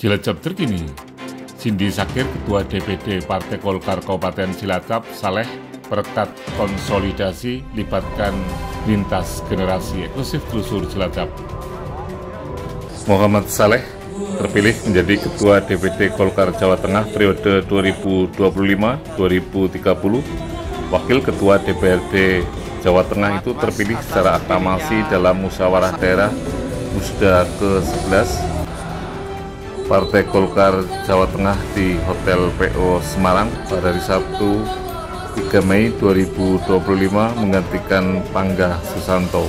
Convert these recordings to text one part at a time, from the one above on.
Cilacap terkini, Cindy Sakir, Ketua DPD Partai Golkar Kabupaten Cilacap, Saleh, perketat konsolidasi, libatkan lintas generasi eksklusif Telusur Cilacap. Muhammad Saleh terpilih menjadi Ketua DPD Golkar Jawa Tengah periode 2025-2030. Wakil Ketua DPRD Jawa Tengah itu terpilih secara aklamasi dalam musyawarah daerah Musda ke-11 Partai Golkar Jawa Tengah di Hotel PO Semarang pada hari Sabtu 3 Mei 2025 menggantikan Pangga Susanto.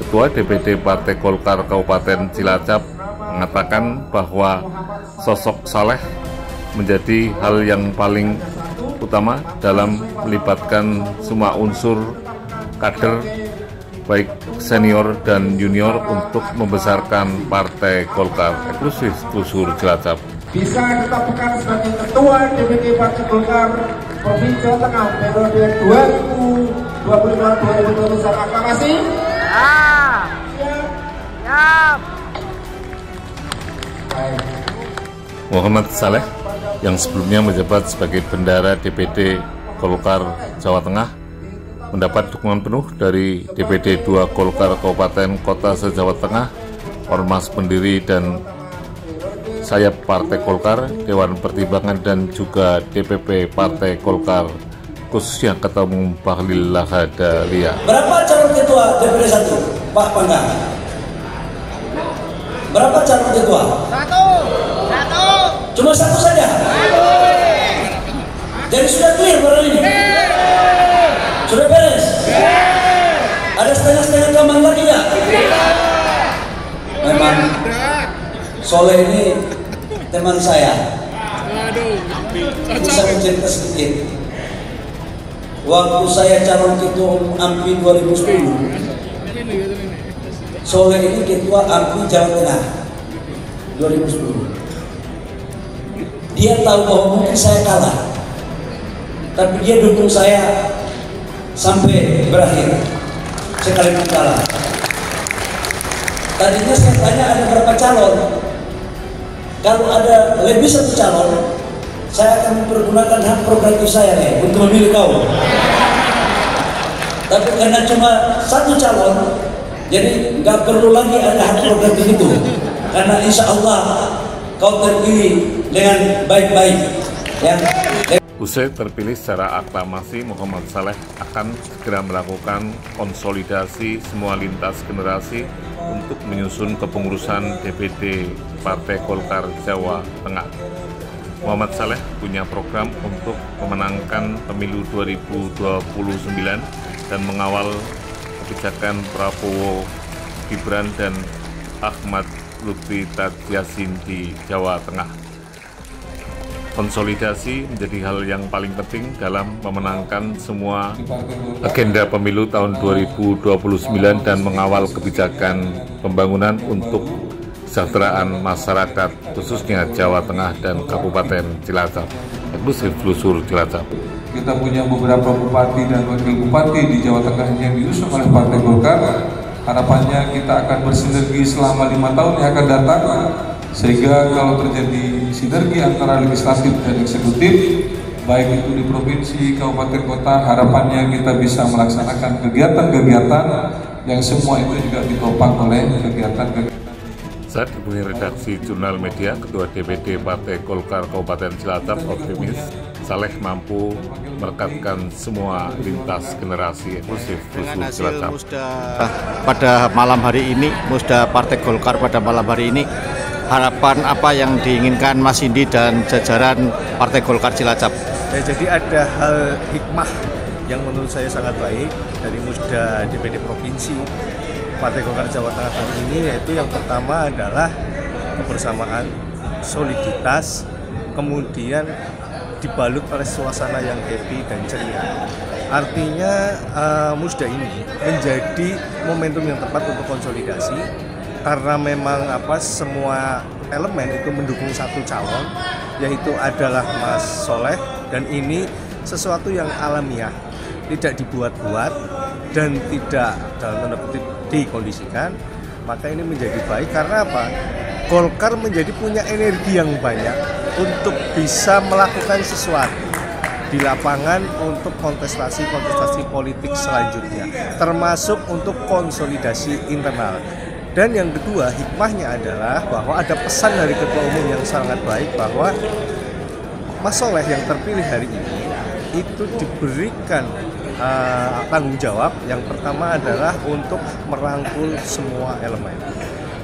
Ketua DPD Partai Golkar Kabupaten Cilacap mengatakan bahwa sosok Saleh menjadi hal yang paling utama dalam melibatkan semua unsur kader baik senior dan junior untuk membesarkan Partai Golkar eksklusif Telusur Cilacap. Bisa ditetapkan sebagai Ketua DPD Partai Golkar Provinsi Jawa Tengah periode 2025-2030 aklamasi. Muhammad Saleh yang sebelumnya menjabat sebagai Bendahara DPD Golkar Jawa Tengah mendapat dukungan penuh dari DPD 2 Golkar Kabupaten Kota se-Jawa Tengah, Ormas pendiri dan sayap Partai Golkar, Dewan Pertimbangan dan juga DPP Partai Golkar, khususnya Ketua Umum Bahlil Lahadalia. Berapa calon ketua DPD 1, Pak Pangga? Berapa calon ketua? Satu. Cuma satu saja? Jadi sudah clear baru ini? Sudah beres? Ada setengah-setengah kamar lagi nggak? Memang Soleh ini teman saya. Bisa mencerita sedikit. Waktu saya calon ketua AMPI 2010, Soleh ini ketua AMPI Jawa Tengah 2010. Dia tahu bahwa mungkin saya kalah, tapi dia dukung saya sampai berakhir sekalipun kalah. Tadinya saya tanya ada berapa calon. Kalau ada lebih satu calon, saya akan mempergunakan hak prerogatif saya nih untuk memilih kau. Tapi karena cuma satu calon, jadi nggak perlu lagi ada hak prerogatif itu. Karena insya Allah kau terpilih dengan baik-baik. Ya. Usai terpilih secara aklamasi, Muhammad Saleh akan segera melakukan konsolidasi semua lintas generasi untuk menyusun kepengurusan DPD Partai Golkar Jawa Tengah. Muhammad Saleh punya program untuk memenangkan pemilu 2029 dan mengawal kebijakan Prabowo Gibran dan Ahmad Lutfi Tadjassin di Jawa Tengah. Konsolidasi menjadi hal yang paling penting dalam memenangkan semua agenda pemilu tahun 2029 dan mengawal kebijakan pembangunan untuk kesejahteraan masyarakat, khususnya Jawa Tengah dan Kabupaten Cilacap, eksklusif Telusur Cilacap. Kita punya beberapa bupati dan wakil bupati di Jawa Tengah yang diusung oleh Partai Golkar. Harapannya kita akan bersinergi selama 5 tahun yang akan datang, sehingga kalau terjadi sinergi antara legislatif dan eksekutif, baik itu di provinsi, kabupaten, kota, harapannya kita bisa melaksanakan kegiatan-kegiatan yang semua itu juga ditopang oleh kegiatan-kegiatan. Saat dihubungi redaksi Jurnal Media, Ketua DPD Partai Golkar Kabupaten Cilacap optimis Saleh mampu merekatkan semua lintas generasi eksklusif Telusur Cilacap. Pada malam hari ini, Musda Partai Golkar pada malam hari ini, harapan apa yang diinginkan Mas Cindy dan jajaran Partai Golkar Cilacap? Ya, jadi ada hal hikmah yang menurut saya sangat baik dari Musda DPD Provinsi Partai Golkar Jawa Tengah tahun ini, yaitu yang pertama adalah kebersamaan, soliditas, kemudian dibalut oleh suasana yang happy dan ceria. Artinya Musda ini menjadi momentum yang tepat untuk konsolidasi, karena memang semua elemen itu mendukung satu calon, yaitu adalah Mas Soleh, dan ini sesuatu yang alamiah, tidak dibuat-buat dan tidak dalam tanda kutip dikondisikan. Maka ini menjadi baik karena apa? Golkar menjadi punya energi yang banyak untuk bisa melakukan sesuatu di lapangan untuk kontestasi politik selanjutnya, termasuk untuk konsolidasi internal. Dan yang kedua, hikmahnya adalah bahwa ada pesan dari Ketua Umum yang sangat baik bahwa Mas Soleh yang terpilih hari ini itu diberikan tanggung jawab. Yang pertama adalah untuk merangkul semua elemen,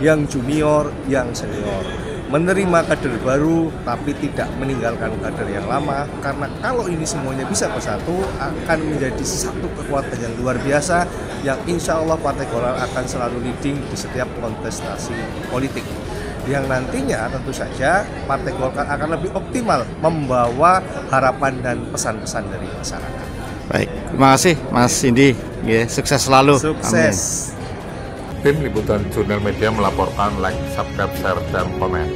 yang junior, yang senior, menerima kader baru tapi tidak meninggalkan kader yang lama, karena kalau ini semuanya bisa bersatu akan menjadi satu kekuatan yang luar biasa yang insya Allah Partai Golkar akan selalu leading di setiap kontestasi politik, yang nantinya tentu saja Partai Golkar akan lebih optimal membawa harapan dan pesan-pesan dari masyarakat. Baik, terima kasih Mas Indi, sukses selalu. Sukses. Tim Liputan Jurnal Media melaporkan. Like, subscribe, share, dan komen.